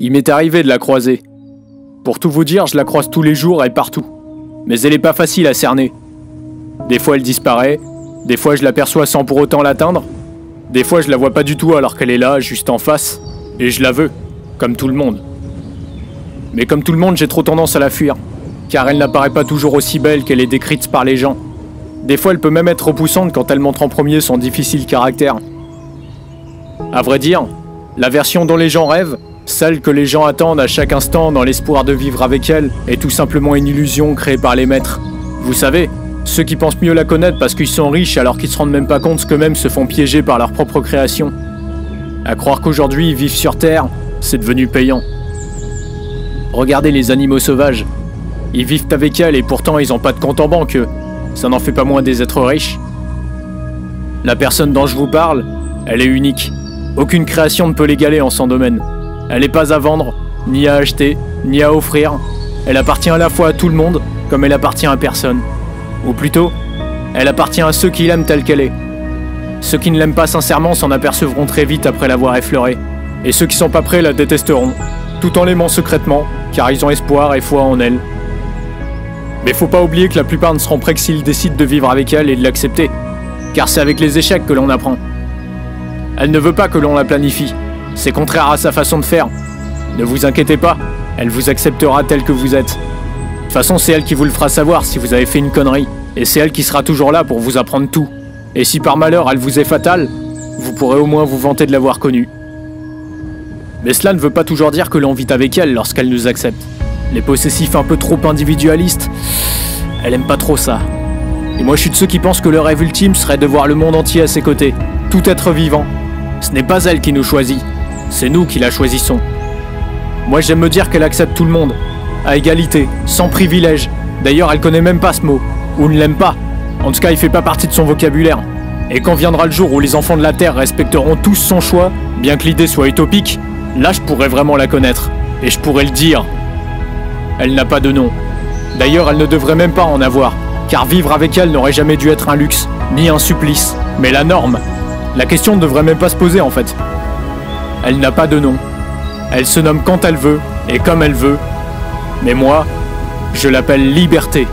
Il m'est arrivé de la croiser. Pour tout vous dire, je la croise tous les jours et partout. Mais elle est pas facile à cerner. Des fois elle disparaît, des fois je l'aperçois sans pour autant l'atteindre, des fois je la vois pas du tout alors qu'elle est là, juste en face, et je la veux, comme tout le monde. Mais comme tout le monde, j'ai trop tendance à la fuir, car elle n'apparaît pas toujours aussi belle qu'elle est décrite par les gens. Des fois elle peut même être repoussante quand elle montre en premier son difficile caractère. À vrai dire, la version dont les gens rêvent, celle que les gens attendent à chaque instant dans l'espoir de vivre avec elle, est tout simplement une illusion créée par les maîtres. Vous savez, ceux qui pensent mieux la connaître parce qu'ils sont riches alors qu'ils se rendent même pas compte qu'eux-mêmes se font piéger par leur propre création. À croire qu'aujourd'hui, vivre sur Terre, c'est devenu payant. Regardez les animaux sauvages. Ils vivent avec elle et pourtant ils ont pas de compte en banque, eux. Ça n'en fait pas moins des êtres riches. La personne dont je vous parle, elle est unique. Aucune création ne peut l'égaler en son domaine. Elle n'est pas à vendre, ni à acheter, ni à offrir. Elle appartient à la fois à tout le monde, comme elle appartient à personne. Ou plutôt, elle appartient à ceux qui l'aiment telle qu'elle est. Ceux qui ne l'aiment pas sincèrement s'en apercevront très vite après l'avoir effleurée. Et ceux qui sont pas prêts la détesteront, tout en l'aimant secrètement, car ils ont espoir et foi en elle. Mais faut pas oublier que la plupart ne seront prêts que s'ils décident de vivre avec elle et de l'accepter. Car c'est avec les échecs que l'on apprend. Elle ne veut pas que l'on la planifie. C'est contraire à sa façon de faire. Ne vous inquiétez pas, elle vous acceptera tel que vous êtes. De toute façon, c'est elle qui vous le fera savoir si vous avez fait une connerie. Et c'est elle qui sera toujours là pour vous apprendre tout. Et si par malheur elle vous est fatale, vous pourrez au moins vous vanter de l'avoir connue. Mais cela ne veut pas toujours dire que l'on vit avec elle lorsqu'elle nous accepte. Les possessifs un peu trop individualistes, elle aime pas trop ça. Et moi je suis de ceux qui pensent que le rêve ultime serait de voir le monde entier à ses côtés, tout être vivant. Ce n'est pas elle qui nous choisit, c'est nous qui la choisissons. Moi j'aime me dire qu'elle accepte tout le monde, à égalité, sans privilège. D'ailleurs elle connaît même pas ce mot, ou ne l'aime pas. En tout cas il fait pas partie de son vocabulaire. Et quand viendra le jour où les enfants de la Terre respecteront tous son choix, bien que l'idée soit utopique, là je pourrais vraiment la connaître, et je pourrais le dire. Elle n'a pas de nom. D'ailleurs elle ne devrait même pas en avoir, car vivre avec elle n'aurait jamais dû être un luxe, ni un supplice, mais la norme. La question ne devrait même pas se poser en fait. Elle n'a pas de nom. Elle se nomme quand elle veut, et comme elle veut. Mais moi, je l'appelle liberté.